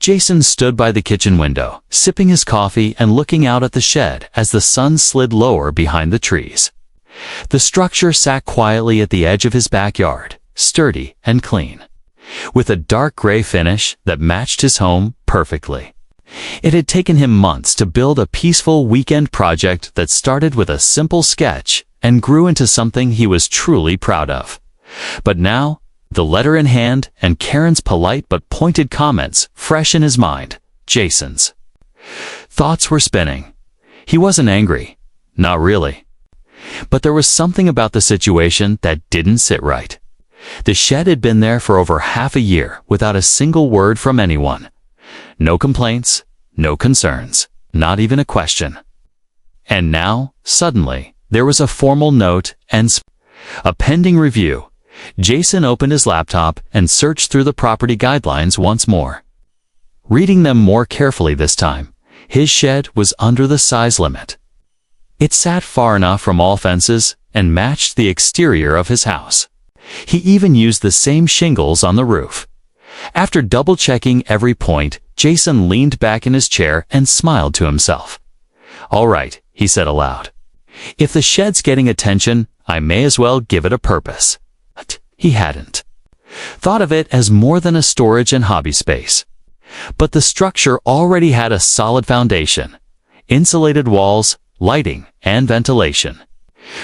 Jason stood by the kitchen window, sipping his coffee and looking out at the shed as the sun slid lower behind the trees. The structure sat quietly at the edge of his backyard, sturdy and clean, with a dark gray finish that matched his home perfectly. It had taken him months to build a peaceful weekend project that started with a simple sketch and grew into something he was truly proud of. But now, the letter in hand and Karen's polite but pointed comments fresh in his mind, Jason's thoughts were spinning. He wasn't angry, not really. But there was something about the situation that didn't sit right. The shed had been there for over half a year without a single word from anyone. No complaints, no concerns, not even a question. And now, suddenly, there was a formal note and a pending review. Jason opened his laptop and searched through the property guidelines once more. Reading them more carefully this time, his shed was under the size limit. It sat far enough from all fences and matched the exterior of his house. He even used the same shingles on the roof. After double-checking every point, Jason leaned back in his chair and smiled to himself. "All right," he said aloud. "If the shed's getting attention, I may as well give it a purpose." But he hadn't thought of it as more than a storage and hobby space. But the structure already had a solid foundation, insulated walls, lighting, and ventilation.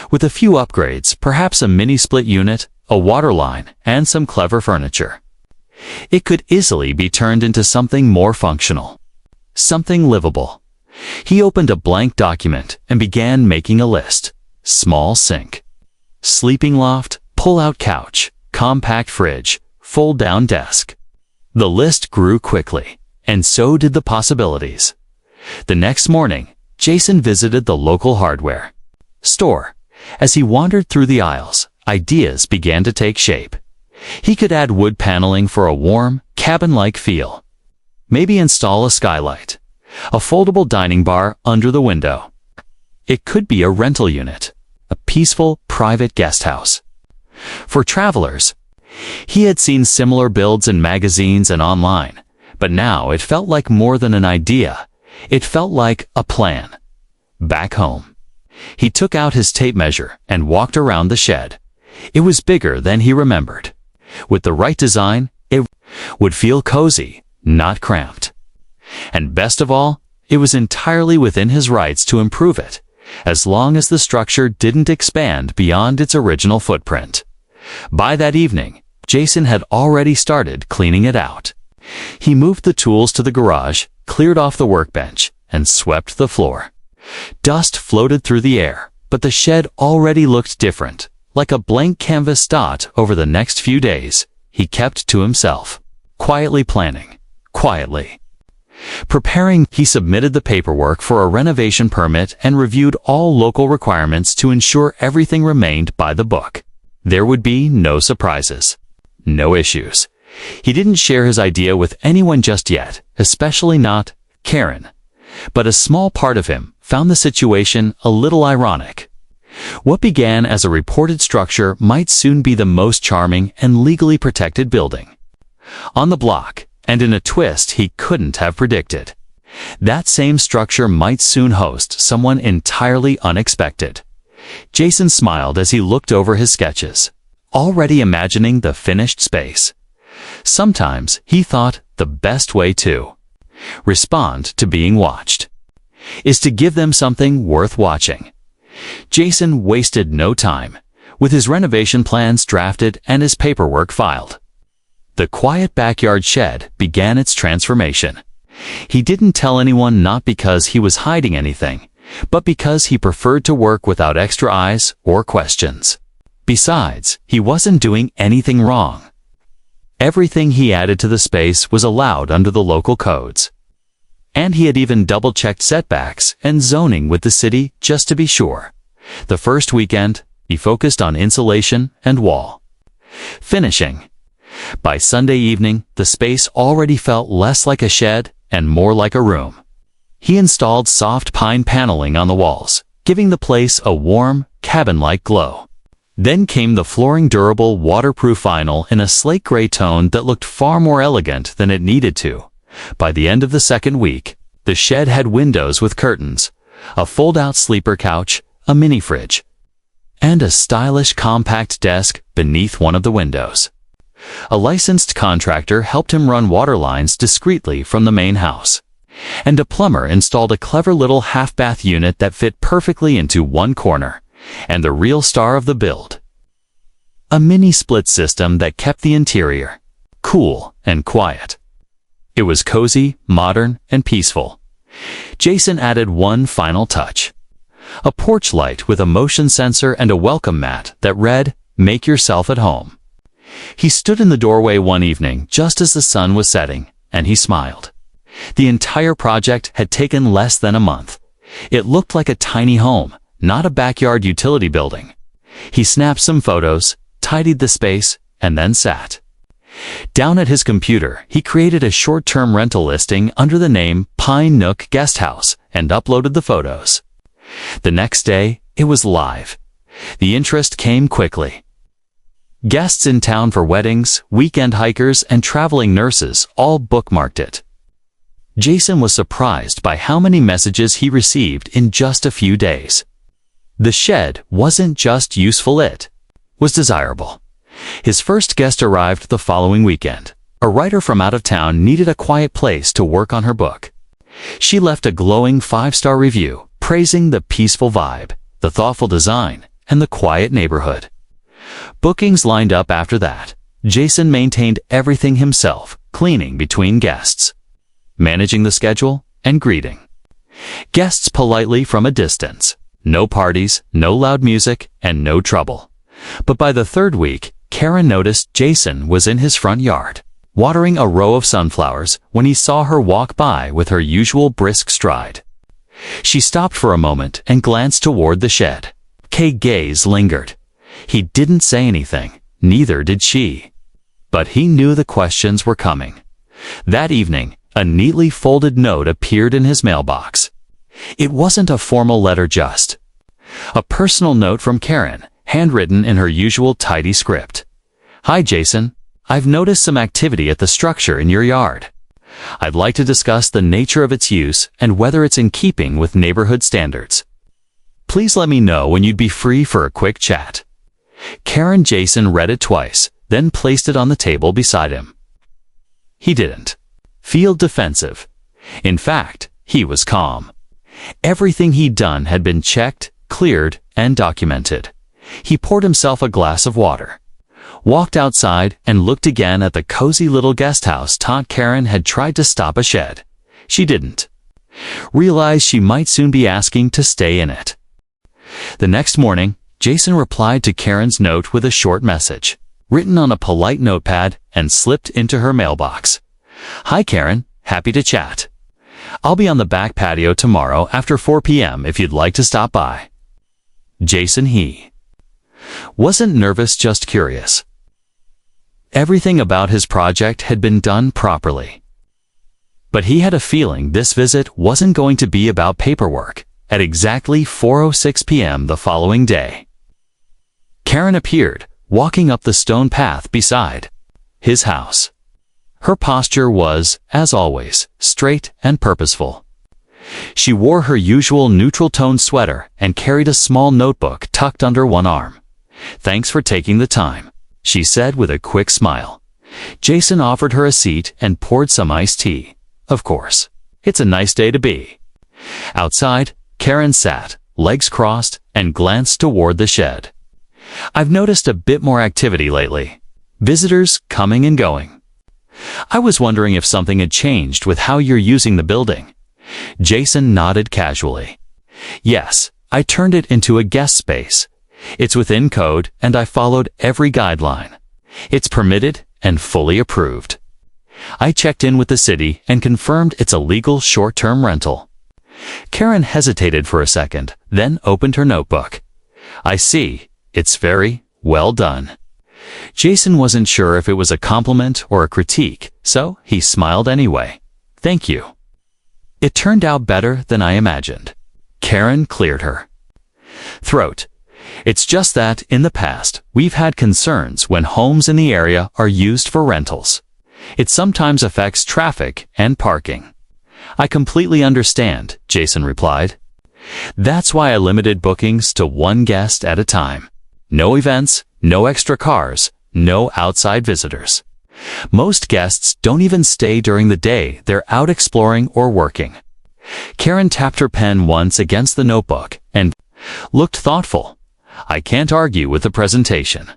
With a few upgrades, perhaps a mini split unit, a water line, and some clever furniture, it could easily be turned into something more functional, something livable. He opened a blank document and began making a list. Small sink, sleeping loft, pull-out couch, compact fridge, fold-down desk. The list grew quickly, and so did the possibilities. The next morning, Jason visited the local hardware store. As he wandered through the aisles, ideas began to take shape. He could add wood paneling for a warm, cabin-like feel. Maybe install a skylight, a foldable dining bar under the window. It could be a rental unit, a peaceful, private guest house. For travelers, he had seen similar builds in magazines and online, but now it felt like more than an idea. It felt like a plan. Back home, he took out his tape measure and walked around the shed. It was bigger than he remembered. With the right design, it would feel cozy, not cramped. And best of all, it was entirely within his rights to improve it, as long as the structure didn't expand beyond its original footprint. By that evening, Jason had already started cleaning it out. He moved the tools to the garage, cleared off the workbench, and swept the floor. Dust floated through the air, but the shed already looked different, like a blank canvas dot. Over the next few days, he kept to himself, quietly planning, quietly preparing. He submitted the paperwork for a renovation permit and reviewed all local requirements to ensure everything remained by the book. There would be no surprises, no issues. He didn't share his idea with anyone just yet, especially not Karen. But a small part of him found the situation a little ironic. What began as a reported structure might soon be the most charming and legally protected building on the block, and in a twist he couldn't have predicted, that same structure might soon host someone entirely unexpected. Jason smiled as he looked over his sketches, already imagining the finished space. Sometimes, he thought, the best way to respond to being watched is to give them something worth watching. Jason wasted no time, with his renovation plans drafted and his paperwork filed. The quiet backyard shed began its transformation. He didn't tell anyone, not because he was hiding anything, but because he preferred to work without extra eyes or questions. Besides, he wasn't doing anything wrong. Everything he added to the space was allowed under the local codes. And he had even double-checked setbacks and zoning with the city just to be sure. The first weekend, he focused on insulation and wall finishing. By Sunday evening, the space already felt less like a shed and more like a room. He installed soft pine paneling on the walls, giving the place a warm, cabin-like glow. Then came the flooring durable waterproof vinyl in a slate gray tone that looked far more elegant than it needed to. By the end of the second week, the shed had windows with curtains, a fold-out sleeper couch, a mini-fridge, and a stylish compact desk beneath one of the windows. A licensed contractor helped him run water lines discreetly from the main house, and a plumber installed a clever little half-bath unit that fit perfectly into one corner, and the real star of the build, a mini-split system that kept the interior cool and quiet. It was cozy, modern, and peaceful. Jason added one final touch: a porch light with a motion sensor and a welcome mat that read, "Make yourself at home." He stood in the doorway one evening just as the sun was setting, and he smiled. The entire project had taken less than a month. It looked like a tiny home, not a backyard utility building. He snapped some photos, tidied the space, and then sat down at his computer. He created a short-term rental listing under the name Pine Nook Guest House and uploaded the photos. The next day, it was live. The interest came quickly. Guests in town for weddings, weekend hikers, and traveling nurses all bookmarked it. Jason was surprised by how many messages he received in just a few days. The shed wasn't just useful, it was desirable. His first guest arrived the following weekend. A writer from out of town needed a quiet place to work on her book. She left a glowing 5-star review, praising the peaceful vibe, the thoughtful design, and the quiet neighborhood. Bookings lined up after that. Jason maintained everything himself, cleaning between guests, managing the schedule, and greeting guests politely from a distance. No parties, no loud music, and no trouble. But by the third week, Karen noticed Jason was in his front yard, watering a row of sunflowers when he saw her walk by with her usual brisk stride. She stopped for a moment and glanced toward the shed. K's gaze lingered. He didn't say anything, neither did she. But he knew the questions were coming. That evening, a neatly folded note appeared in his mailbox. It wasn't a formal letter, just a personal note from Karen, handwritten in her usual tidy script. "Hi Jason, I've noticed some activity at the structure in your yard. I'd like to discuss the nature of its use and whether it's in keeping with neighborhood standards. Please let me know when you'd be free for a quick chat." Jason read it twice, then placed it on the table beside him. He didn't feel defensive. In fact, he was calm. Everything he'd done had been checked, cleared, and documented. He poured himself a glass of water, walked outside, and looked again at the cozy little guest house. Karen had tried to stop a shed. She didn't realize she might soon be asking to stay in it. The next morning, Jason replied to Karen's note with a short message, written on a polite notepad and slipped into her mailbox. "Hi Karen, happy to chat. I'll be on the back patio tomorrow after 4 p.m. if you'd like to stop by." Jason, he wasn't nervous, just curious. Everything about his project had been done properly. But he had a feeling this visit wasn't going to be about paperwork. At exactly 4:06 p.m. the following day, Karen appeared, walking up the stone path beside his house. Her posture was, as always, straight and purposeful. She wore her usual neutral-toned sweater and carried a small notebook tucked under one arm. "Thanks for taking the time," she said with a quick smile. Jason offered her a seat and poured some iced tea. "Of course. It's a nice day to be." Outside, Karen sat, legs crossed, and glanced toward the shed. "I've noticed a bit more activity lately. Visitors coming and going. I was wondering if something had changed with how you're using the building." Jason nodded casually. "Yes, I turned it into a guest space. It's within code, and I followed every guideline. It's permitted and fully approved. I checked in with the city and confirmed it's a legal short-term rental." Karen hesitated for a second, then opened her notebook. "I see. It's very well done." Jason wasn't sure if it was a compliment or a critique, so he smiled anyway. "Thank you. It turned out better than I imagined." Karen cleared her throat. "It's just that, in the past, we've had concerns when homes in the area are used for rentals. It sometimes affects traffic and parking. I completely understand, Jason replied. That's why I limited bookings to one guest at a time. No events, no extra cars, no outside visitors. Most guests don't even stay during the day, they're out exploring or working. Karen tapped her pen once against the notebook and looked thoughtful. I can't argue with the presentation.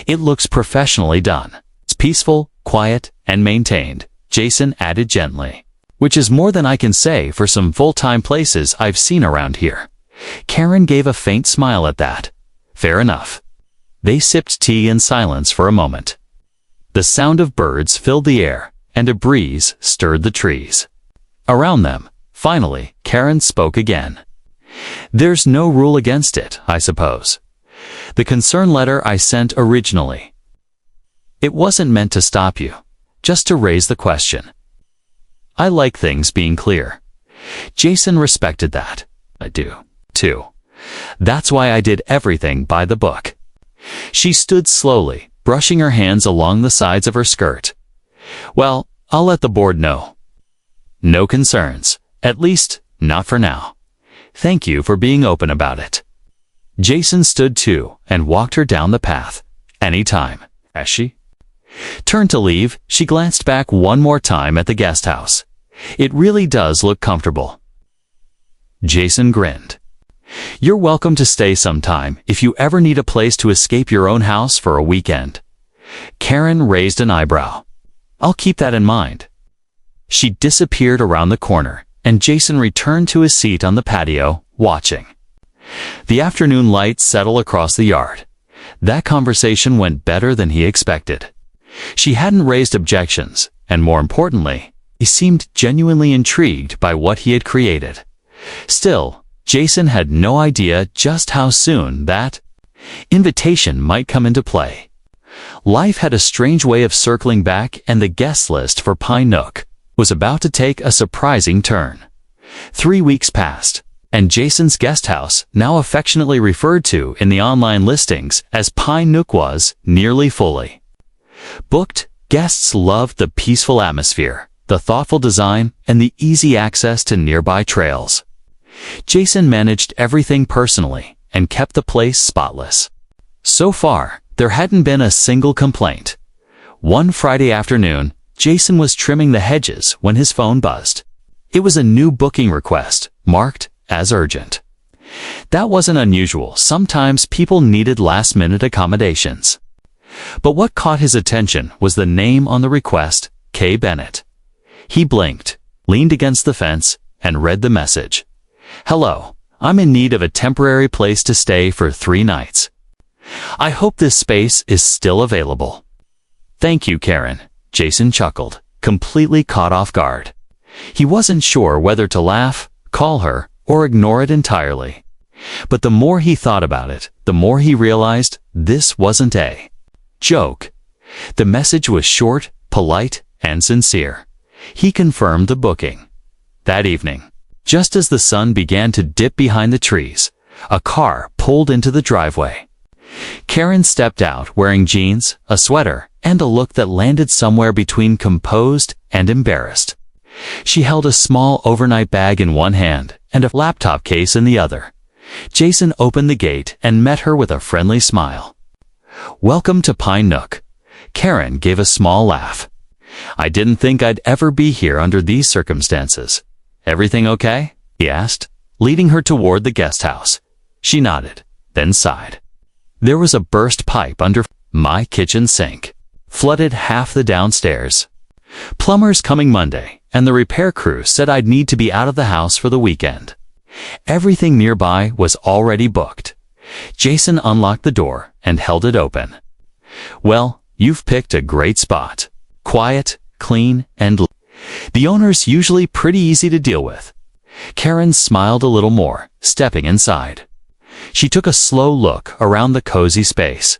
It looks professionally done. It's peaceful, quiet, and maintained, Jason added gently. Which is more than I can say for some full-time places I've seen around here. Karen gave a faint smile at that. Fair enough. They sipped tea in silence for a moment. The sound of birds filled the air, and a breeze stirred the trees. Around them, finally, Karen spoke again. There's no rule against it, I suppose. The concern letter I sent originally. It wasn't meant to stop you, just to raise the question. I like things being clear. Jason respected that. I do, too. That's why I did everything by the book. She stood slowly, brushing her hands along the sides of her skirt. Well, I'll let the board know. No concerns, at least, not for now. Thank you for being open about it. Jason stood too and walked her down the path. Anytime, as she turned to leave, she glanced back one more time at the guest house. It really does look comfortable. Jason grinned. You're welcome to stay sometime if you ever need a place to escape your own house for a weekend. Karen raised an eyebrow. I'll keep that in mind. She disappeared around the corner, and Jason returned to his seat on the patio, watching. The afternoon light settled across the yard. That conversation went better than he expected. She hadn't raised objections, and more importantly, he seemed genuinely intrigued by what he had created. Still, Jason had no idea just how soon that invitation might come into play. Life had a strange way of circling back, and the guest list for Pine Nook was about to take a surprising turn. 3 weeks passed, and Jason's guest house, now affectionately referred to in the online listings as Pine Nook, was nearly fully booked. Guests loved the peaceful atmosphere, the thoughtful design, and the easy access to nearby trails. Jason managed everything personally and kept the place spotless. So far, there hadn't been a single complaint. One Friday afternoon, Jason was trimming the hedges when his phone buzzed. It was a new booking request, marked as urgent. That wasn't unusual. Sometimes people needed last-minute accommodations. But what caught his attention was the name on the request, K. Bennett. He blinked, leaned against the fence, and read the message. Hello, I'm in need of a temporary place to stay for 3 nights. I hope this space is still available. Thank you, Karen, Jason chuckled, completely caught off guard. He wasn't sure whether to laugh, call her, or ignore it entirely. But the more he thought about it, the more he realized this wasn't a joke. The message was short, polite, and sincere. He confirmed the booking. That evening, just as the sun began to dip behind the trees, a car pulled into the driveway. Karen stepped out wearing jeans, a sweater, and a look that landed somewhere between composed and embarrassed. She held a small overnight bag in one hand and a laptop case in the other. Jason opened the gate and met her with a friendly smile. Welcome to Pine Nook. Karen gave a small laugh. I didn't think I'd ever be here under these circumstances. Everything okay? He asked, leading her toward the guest house. She nodded, then sighed. There was a burst pipe under my kitchen sink. Flooded half the downstairs. Plumbers coming Monday, and the repair crew said I'd need to be out of the house for the weekend. Everything nearby was already booked. Jason unlocked the door and held it open. Well, you've picked a great spot. Quiet, clean, and the owner's usually pretty easy to deal with. Karen smiled a little more, stepping inside. She took a slow look around the cozy space.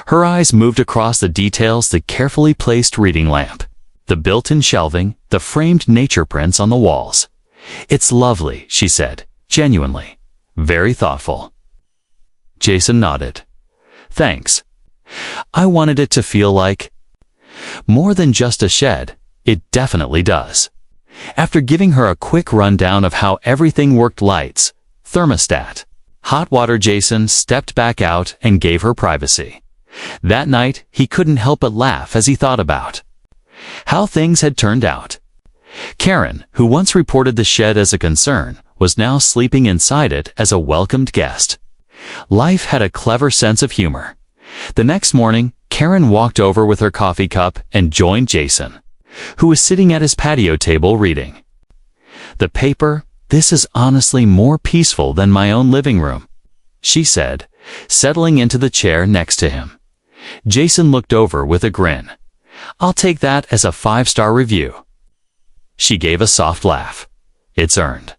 Her eyes moved across the details: the carefully placed reading lamp, the built-in shelving, the framed nature prints on the walls. It's lovely, she said, genuinely. Very thoughtful. Jason nodded. Thanks. I wanted it to feel like More than just a shed, it definitely does. After giving her a quick rundown of how everything worked, lights, thermostat, hot water, Jason stepped back out and gave her privacy. That night, he couldn't help but laugh as he thought about how things had turned out. Karen, who once reported the shed as a concern, was now sleeping inside it as a welcomed guest. Life had a clever sense of humor. The next morning, Karen walked over with her coffee cup and joined Jason, who was sitting at his patio table reading the paper. "This is honestly more peaceful than my own living room," she said, settling into the chair next to him. Jason looked over with a grin. "I'll take that as a 5-star review." She gave a soft laugh. "It's earned.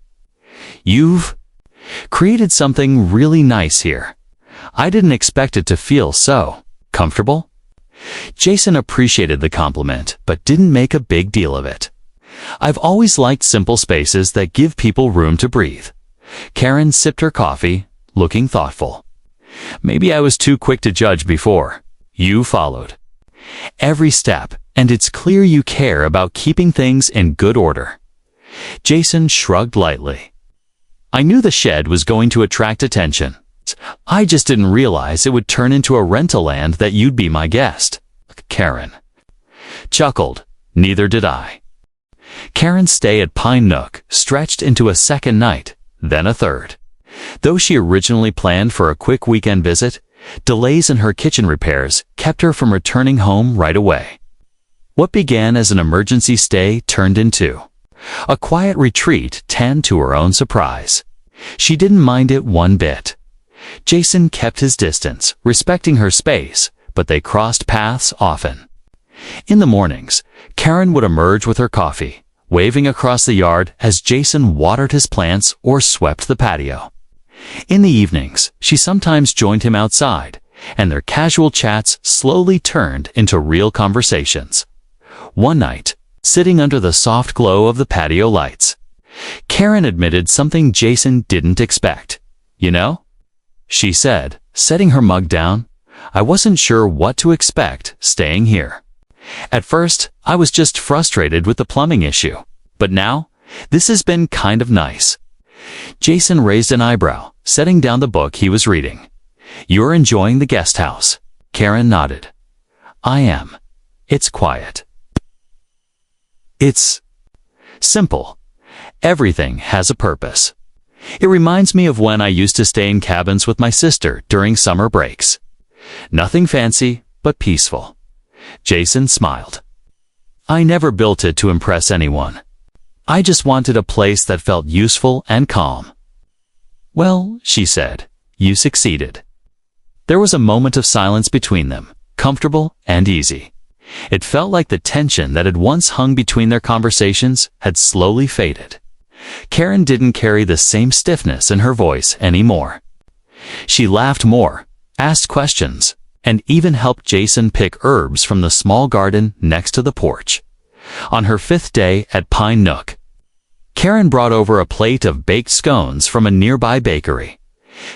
You've created something really nice here. I didn't expect it to feel so comfortable." Jason appreciated the compliment, but didn't make a big deal of it. "I've always liked simple spaces that give people room to breathe." Karen sipped her coffee, looking thoughtful. "Maybe I was too quick to judge before. You followed every step, and it's clear you care about keeping things in good order." Jason shrugged lightly. "I knew the shed was going to attract attention. I just didn't realize it would turn into a rental and that you'd be my guest." Karen chuckled. "Neither did I." Karen's stay at Pine Nook stretched into a second night, then a third. Though she originally planned for a quick weekend visit, delays in her kitchen repairs kept her from returning home right away. What began as an emergency stay turned into a quiet retreat, 10 to her own surprise. She didn't mind it one bit. Jason kept his distance, respecting her space, but they crossed paths often. In the mornings, Karen would emerge with her coffee, waving across the yard as Jason watered his plants or swept the patio. In the evenings, she sometimes joined him outside, and their casual chats slowly turned into real conversations. One night, sitting under the soft glow of the patio lights, Karen admitted something Jason didn't expect. "You know," she said, setting her mug down, "I wasn't sure what to expect staying here. At first, I was just frustrated with the plumbing issue, but now, this has been kind of nice." Jason raised an eyebrow, setting down the book he was reading. "You're enjoying the guest house?" Karen nodded. "I am. It's quiet. It's simple. Everything has a purpose. It reminds me of when I used to stay in cabins with my sister during summer breaks. Nothing fancy, but peaceful." Jason smiled. "I never built it to impress anyone. I just wanted a place that felt useful and calm." "Well," she said, "you succeeded." There was a moment of silence between them, comfortable and easy. It felt like the tension that had once hung between their conversations had slowly faded. Karen didn't carry the same stiffness in her voice anymore. She laughed more, asked questions, and even helped Jason pick herbs from the small garden next to the porch. On her 5th day at Pine Nook, Karen brought over a plate of baked scones from a nearby bakery.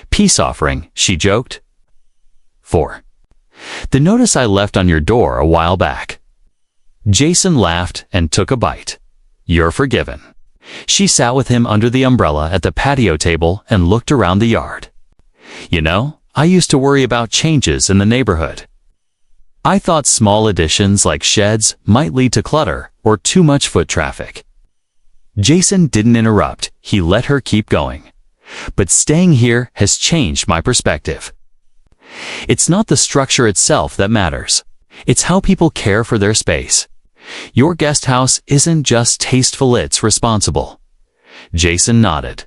"Peace offering," she joked. "For the notice I left on your door a while back." Jason laughed and took a bite. "You're forgiven." She sat with him under the umbrella at the patio table and looked around the yard. "You know, I used to worry about changes in the neighborhood. I thought small additions like sheds might lead to clutter or too much foot traffic." Jason didn't interrupt. He let her keep going. "But staying here has changed my perspective. It's not the structure itself that matters. It's how people care for their space. Your guest house isn't just tasteful, it's responsible." Jason nodded.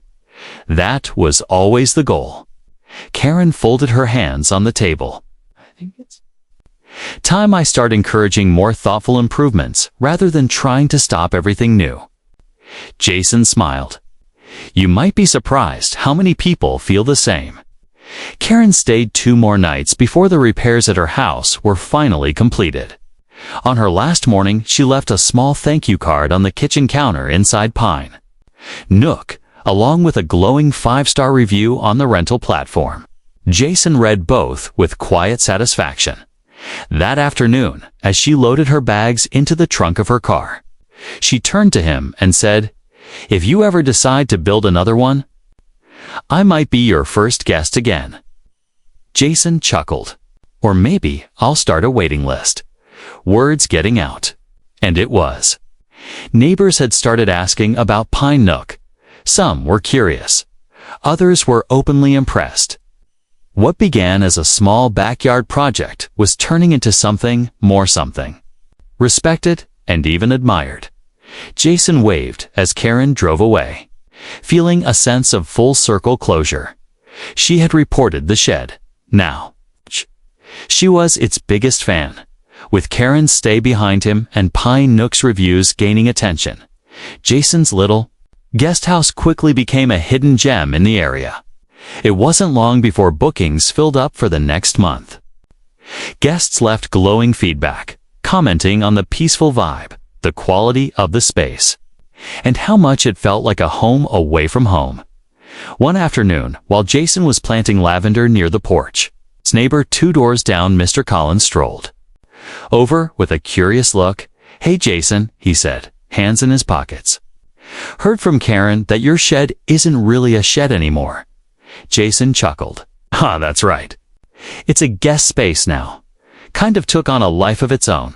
"That was always the goal." Karen folded her hands on the table. "I think it's time I start encouraging more thoughtful improvements rather than trying to stop everything new." Jason smiled. "You might be surprised how many people feel the same." Karen stayed 2 more nights before the repairs at her house were finally completed. On her last morning, she left a small thank you card on the kitchen counter inside Pine Nook, along with a glowing 5-star review on the rental platform. Jason read both with quiet satisfaction. That afternoon, as she loaded her bags into the trunk of her car, she turned to him and said, "If you ever decide to build another one, I might be your first guest again." Jason chuckled. "Or maybe I'll start a waiting list." Words getting out. And it was. Neighbors had started asking about Pine Nook. Some were curious. Others were openly impressed. What began as a small backyard project was turning into something more something. Respected and even admired. Jason waved as Karen drove away, feeling a sense of full circle closure. She had reported the shed. Now, she was its biggest fan, with Karen's stay behind him and Pine Nook's reviews gaining attention. Jason's little guest house quickly became a hidden gem in the area. It wasn't long before bookings filled up for the next month. Guests left glowing feedback, commenting on the peaceful vibe, the quality of the space, and how much it felt like a home away from home. One afternoon, while Jason was planting lavender near the porch, his neighbor 2 doors down, Mr. Collins, strolled over with a curious look. "Hey Jason," he said, hands in his pockets. "Heard from Karen that your shed isn't really a shed anymore." Jason chuckled. That's right. It's a guest space now. Kind of took on a life of its own."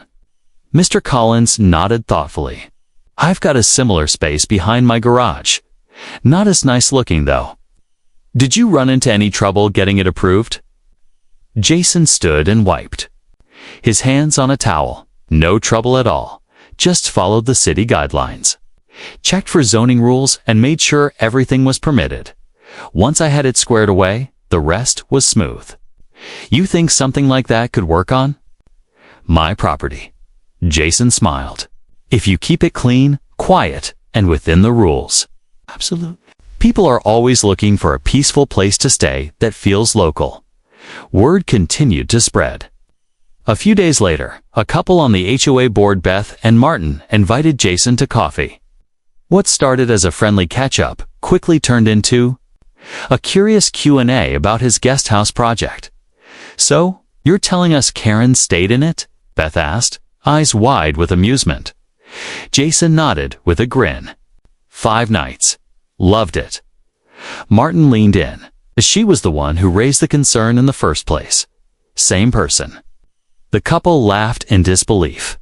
Mr. Collins nodded thoughtfully. "I've got a similar space behind my garage. Not as nice looking though." "Did you run into any trouble getting it approved?" Jason stood and wiped his hands on a towel. "No trouble at all. Just followed the city guidelines. Checked for zoning rules and made sure everything was permitted. Once I had it squared away, the rest was smooth." "You think something like that could work on my property?" Jason smiled. "If you keep it clean, quiet, and within the rules." "Absolutely." People are always looking for a peaceful place to stay that feels local. Word continued to spread. A few days later, a couple on the HOA board, Beth and Martin, invited Jason to coffee. What started as a friendly catch-up quickly turned into a curious Q&A about his guest house project. "So, you're telling us Karen stayed in it?" Beth asked, eyes wide with amusement. Jason nodded with a grin. 5 nights. Loved it." Martin leaned in. She was the one who raised the concern in the first place. Same person. The couple laughed in disbelief.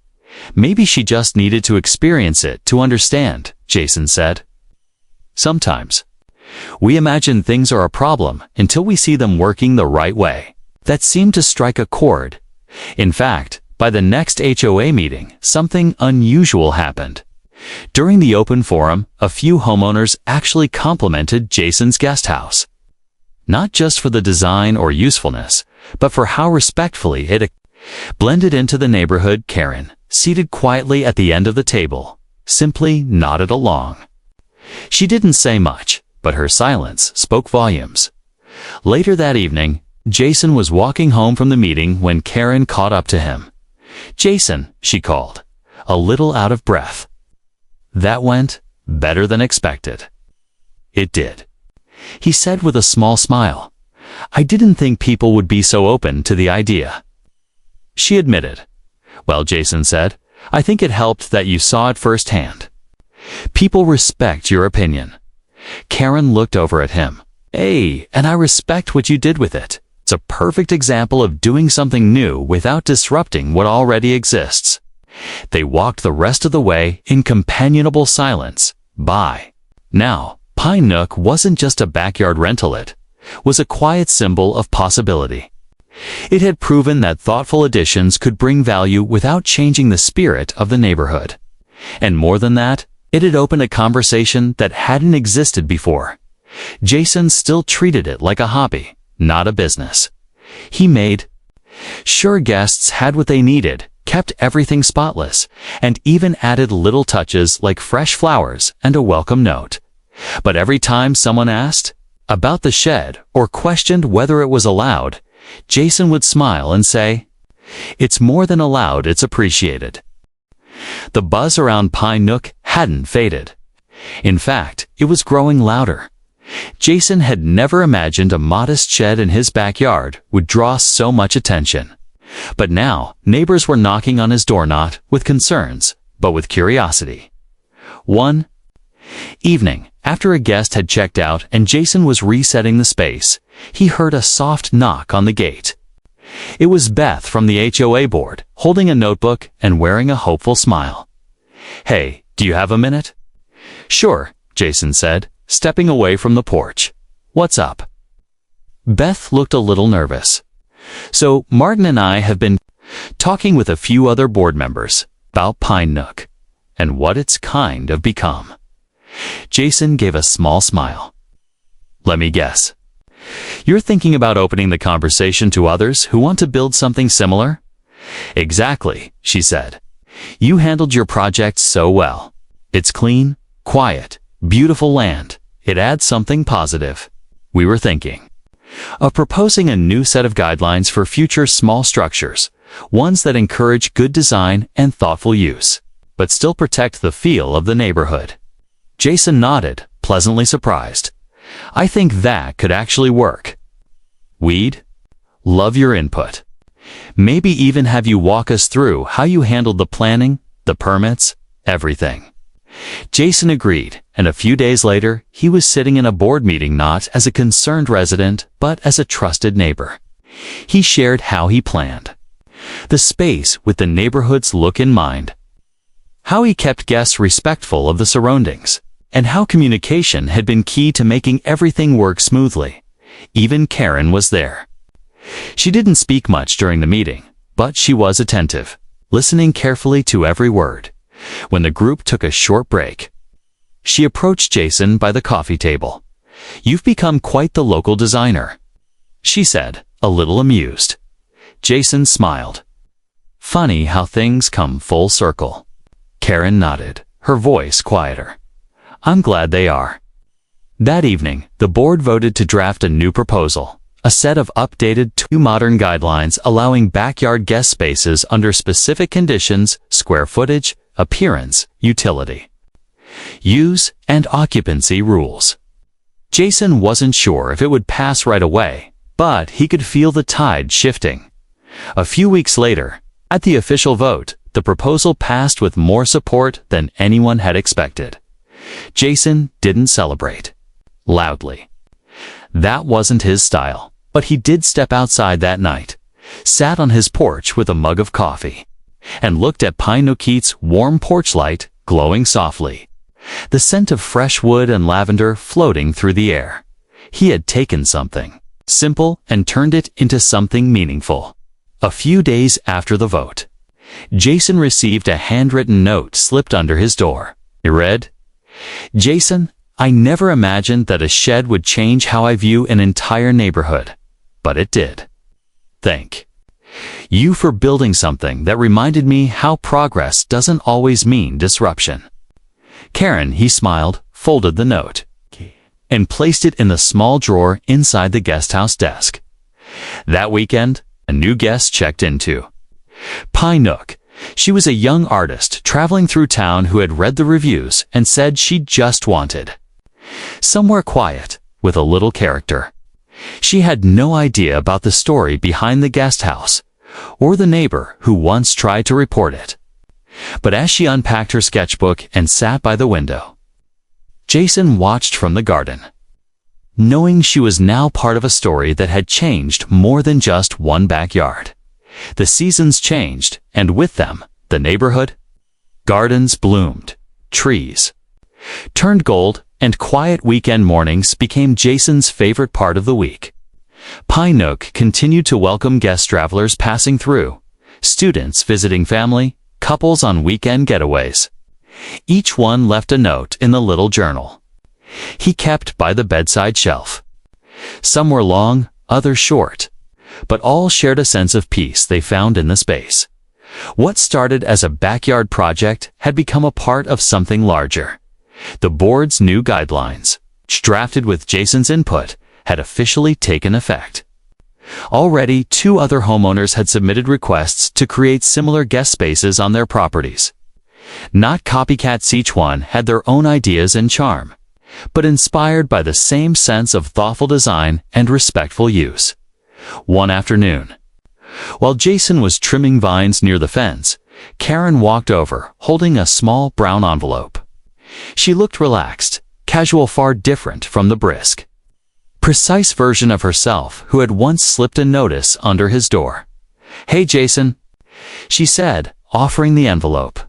"Maybe she just needed to experience it to understand," Jason said. "Sometimes we imagine things are a problem until we see them working the right way." That seemed to strike a chord. In fact, by the next HOA meeting, something unusual happened. During the open forum, a few homeowners actually complimented Jason's guest house. Not just for the design or usefulness, but for how respectfully it blended into the neighborhood. Karen, seated quietly at the end of the table, simply nodded along. She didn't say much, but her silence spoke volumes. Later that evening, Jason was walking home from the meeting when Karen caught up to him. "Jason," she called, a little out of breath. "That went better than expected." "It did," he said with a small smile. "I didn't think people would be so open to the idea." She admitted. "Well," Jason said, "I think it helped that you saw it firsthand. People respect your opinion." Karen looked over at him. "Hey, and I respect what you did with it. It's a perfect example of doing something new without disrupting what already exists." They walked the rest of the way in companionable silence. By now, Pine Nook wasn't just a backyard rental, it was a quiet symbol of possibility. It had proven that thoughtful additions could bring value without changing the spirit of the neighborhood. And more than that, it had opened a conversation that hadn't existed before. Jason still treated it like a hobby, not a business. He made sure guests had what they needed, kept everything spotless, and even added little touches like fresh flowers and a welcome note. But every time someone asked about the shed or questioned whether it was allowed, Jason would smile and say, "It's more than allowed, it's appreciated." The buzz around Pine Nook hadn't faded. In fact, it was growing louder. Jason had never imagined a modest shed in his backyard would draw so much attention. But now, neighbors were knocking on his door not with concerns, but with curiosity. One evening, after a guest had checked out and Jason was resetting the space, he heard a soft knock on the gate. It was Beth from the HOA board, holding a notebook and wearing a hopeful smile. "Hey, do you have a minute?" "Sure," Jason said, stepping away from the porch. "What's up?" Beth looked a little nervous. "So, Martin and I have been talking with a few other board members about Pine Nook and what it's kind of become." Jason gave a small smile. "Let me guess. You're thinking about opening the conversation to others who want to build something similar?" "Exactly," she said. "You handled your project so well. It's clean, quiet, beautiful land. It adds something positive. We were thinking of proposing a new set of guidelines for future small structures, ones that encourage good design and thoughtful use, but still protect the feel of the neighborhood." Jason nodded, pleasantly surprised. "I think that could actually work. We'd love your input. Maybe even have you walk us through how you handled the planning, the permits, everything." Jason agreed, and a few days later, he was sitting in a board meeting not as a concerned resident, but as a trusted neighbor. He shared how he planned the space with the neighborhood's look in mind, how he kept guests respectful of the surroundings, and how communication had been key to making everything work smoothly. Even Karen was there. She didn't speak much during the meeting, but she was attentive, listening carefully to every word. When the group took a short break, she approached Jason by the coffee table. "You've become quite the local designer," she said, a little amused. Jason smiled. "Funny how things come full circle." Karen nodded, her voice quieter. "I'm glad they are." That evening, the board voted to draft a new proposal, a set of updated modern guidelines allowing backyard guest spaces under specific conditions, square footage, appearance, utility, use, and occupancy rules. Jason wasn't sure if it would pass right away, but he could feel the tide shifting. A few weeks later, at the official vote, the proposal passed with more support than anyone had expected. Jason didn't celebrate loudly. That wasn't his style, but he did step outside that night, sat on his porch with a mug of coffee, and looked at Pine Nook's warm porch light glowing softly, the scent of fresh wood and lavender floating through the air. He had taken something simple and turned it into something meaningful. A few days after the vote, Jason received a handwritten note slipped under his door. It read, "Jason, I never imagined that a shed would change how I view an entire neighborhood, but it did. Thank you for building something that reminded me how progress doesn't always mean disruption." Karen, he smiled, folded the note, and placed it in the small drawer inside the guesthouse desk. That weekend, a new guest checked into Pine Nook. She was a young artist traveling through town who had read the reviews and said she just wanted somewhere quiet, with a little character. She had no idea about the story behind the guest house, or the neighbor who once tried to report it. But as she unpacked her sketchbook and sat by the window, Jason watched from the garden, knowing she was now part of a story that had changed more than just one backyard. The seasons changed, and with them, the neighborhood. Gardens bloomed, trees turned gold, and quiet weekend mornings became Jason's favorite part of the week. Pine Nook continued to welcome guest travelers passing through, students visiting family, couples on weekend getaways. Each one left a note in the little journal he kept by the bedside shelf. Some were long, others short, but all shared a sense of peace they found in the space. What started as a backyard project had become a part of something larger. The board's new guidelines, drafted with Jason's input, had officially taken effect. Already, 2 other homeowners had submitted requests to create similar guest spaces on their properties. Not copycats, each one had their own ideas and charm, but inspired by the same sense of thoughtful design and respectful use. One afternoon, While Jason was trimming vines near the fence, Karen walked over, holding a small brown envelope. She looked relaxed, casual, far different from the brisk, precise version of herself who had once slipped a notice under his door. "Hey, Jason," she said, offering the envelope.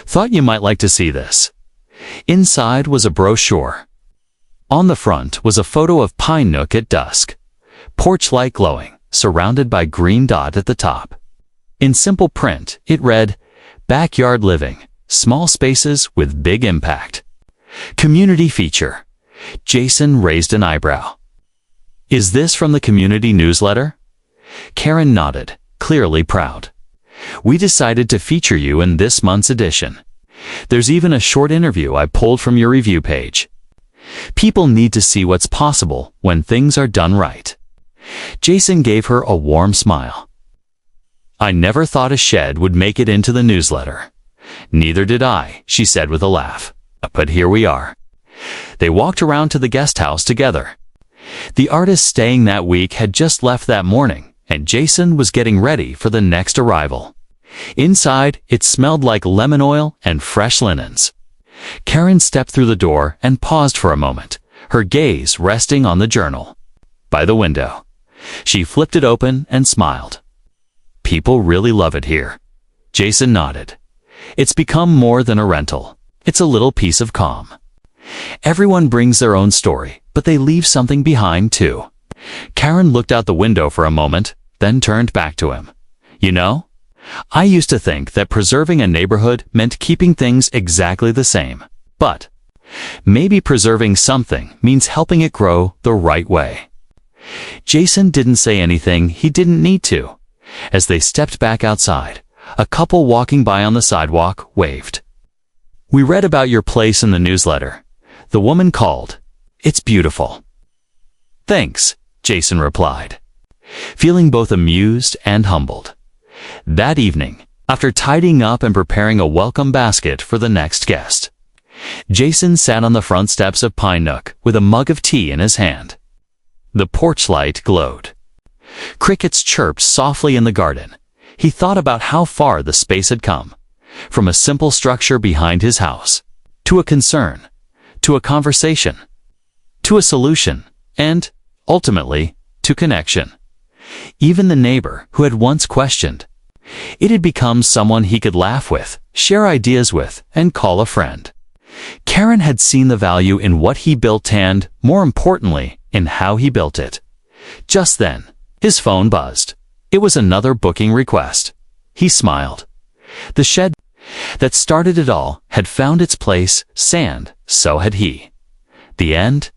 "Thought you might like to see this." Inside was a brochure. On the front was a photo of Pine Nook at dusk, porch light glowing, surrounded by green dot at the top. In simple print, it read, "Backyard living, small spaces with big impact. Community feature." Jason raised an eyebrow. "Is this from the community newsletter?" Karen nodded, clearly proud. "We decided to feature you in this month's edition. There's even a short interview I pulled from your review page. People need to see what's possible when things are done right." Jason gave her a warm smile. "I never thought a shed would make it into the newsletter." "Neither did I," she said with a laugh. "But here we are." They walked around to the guest house together. The artist staying that week had just left that morning, and Jason was getting ready for the next arrival. Inside, it smelled like lemon oil and fresh linens. Karen stepped through the door and paused for a moment, her gaze resting on the journal by the window. She flipped it open and smiled. "People really love it here." Jason nodded. "It's become more than a rental. It's a little piece of calm. Everyone brings their own story, but they leave something behind too." Karen looked out the window for a moment, then turned back to him. "You know, I used to think that preserving a neighborhood meant keeping things exactly the same. But maybe preserving something means helping it grow the right way." Jason didn't say anything he didn't need to. As they stepped back outside, a couple walking by on the sidewalk waved. "We read about your place in the newsletter," the woman called. "It's beautiful." "Thanks," Jason replied, feeling both amused and humbled. That evening, after tidying up and preparing a welcome basket for the next guest, Jason sat on the front steps of Pine Nook with a mug of tea in his hand. The porch light glowed. Crickets chirped softly in the garden. He thought about how far the space had come, from a simple structure behind his house, to a concern, to a conversation, to a solution, and, ultimately, to connection. Even the neighbor who had once questioned, it had become someone he could laugh with, share ideas with, and call a friend. Karen had seen the value in what he built and, more importantly, in how he built it. Just then, his phone buzzed. It was another booking request. He smiled. The shed that started it all had found its place, sand, so had he. The end?